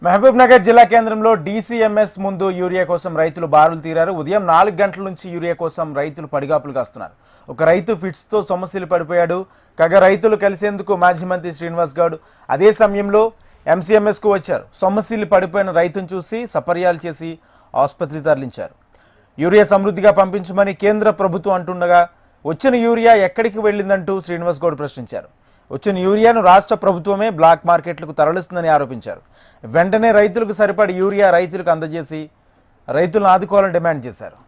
మహబూబ్ నగర్ జిల్లా కేంద్రంలో డీసీఎంఎస్ ముందు యూరియా కోసం రైతులు బారులు తీరారు. ఉదయం 4 గంటల నుంచి యూరియా కోసం రైతులు పడిగాపులు కాస్తున్నారు. ఒక రైతు ఫిట్స్తో సమస్యలు పడిపోయాడు. కాగా రైతులు కలిసేందుకు మాజీ మంత్రి శ్రీనివాస్ గౌడ్ అదే సమయంలో ఎంసీఎంఎస్కు వచ్చారు. సమస్యలు పడిపోయిన రైతును చూసి సపర్యాలు చేసి ఆసుపత్రి తరలించారు. యూరియా సమృద్ధిగా పంపించమని కేంద్ర ప్రభుత్వం అంటుండగా వచ్చిన యూరియా ఎక్కడికి వెళ్ళిందంటూ శ్రీనివాస్ గౌడ్ ప్రశ్నించారు. వచ్చిన యూరియాను రాష్ట్ర ప్రభుత్వమే బ్లాక్ మార్కెట్లకు తరలిస్తుందని ఆరోపించారు. వెంటనే రైతులకు సరిపడి యూరియా రైతులకు అందజేసి రైతులను ఆదుకోవాలని డిమాండ్ చేశారు.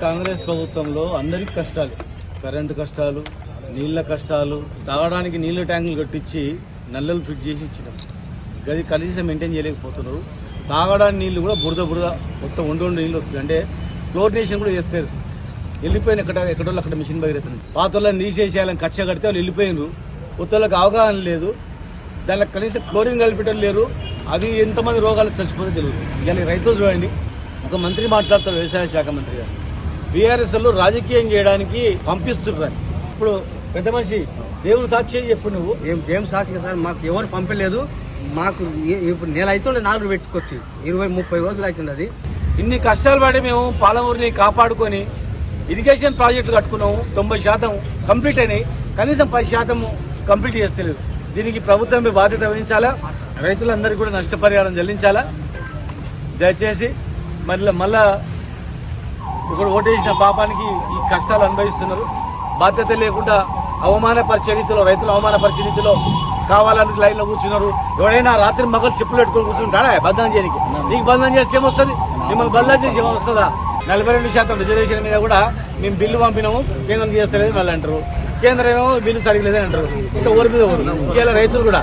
కాంగ్రెస్ ప్రభుత్వంలో అందరికి కష్టాలు, కరెంటు కష్టాలు, నీళ్ల కష్టాలు, తాగడానికి నీళ్ల ట్యాంకులు కట్టించి నల్లలు ఫిట్ చేసి ఇచ్చినాం. గది కనీసం మెయింటైన్ చేయలేకపోతున్నారు. తాగడానికి నీళ్లు కూడా బురద మొత్తం ఉండి నీళ్ళు వస్తుంది. అంటే క్లోరినేషన్ కూడా చేస్తారు. వెళ్ళిపోయిన ఎక్కడో అక్కడ మిషన్ బయలుతుంది. పాత వాళ్ళని తీసేసేయాలని కచ్చ కడితే వాళ్ళు వెళ్ళిపోయినారు. కొత్త వాళ్ళకి అవగాహన లేదు. దానికి కనీసం క్లోరిన్ కలిపేటం లేరు. అది ఎంతమంది రోగాలు చచ్చిపోతే తెలియదు. ఇవాళ రైతులు చూడండి, ఒక మంత్రి మాట్లాడతారు, వ్యవసాయ శాఖ మంత్రి గారు, బీఆర్ఎస్ వాళ్ళు రాజకీయం చేయడానికి పంపిస్తున్నారు. ఇప్పుడు పెద్ద మనిషి దేవుని సాక్షి చెప్పు, నువ్వు ఏం సాక్షి సార్, మాకు ఎవరు పంపలేదు. మాకు ఇప్పుడు నెల అవుతుండే 4 పెట్టుకోవచ్చు, 20-30 రోజులు అవుతుంది. అది ఇన్ని కష్టాలు పడి మేము పాలమూరుని కాపాడుకొని ఇరిగేషన్ ప్రాజెక్టులు కట్టుకున్నాము. 90% కంప్లీట్ అయినాయి. కనీసం 10% కంప్లీట్ చేస్తలేదు. దీనికి ప్రభుత్వమే బాధ్యత వహించాలా, రైతులందరికీ కూడా నష్టపరిహారం చెల్లించాలా. దయచేసి మళ్ళా ఇప్పుడు ఓటేసిన పాపానికి ఈ కష్టాలు అనుభవిస్తున్నారు. బాధ్యత లేకుండా అవమానపరిచే రీతిలో, రైతులు అవమానపరిచే రీతిలో కావాలని లైన్లో కూర్చున్నారు. ఎవరైనా రాత్రి మగలు చెప్పులు పెట్టుకొని కూర్చుంటాడా బంధనం చేయడానికి? నీకు బంధనం చేస్తే ఏమొస్తుంది? మిమ్మల్ని బంధనం చేసి ఏమొస్తుందా? 42% రిజర్వేషన్ మీద కూడా మేము బిల్లు పంపినాము, కేంద్రం చేస్తలేదు వాళ్ళు అంటారు. కేంద్రం ఏమో బిల్లు సరిగ్లేదని అంటారు. ఇంకా ఊరి మీద ఊరు ఇలా రైతులు కూడా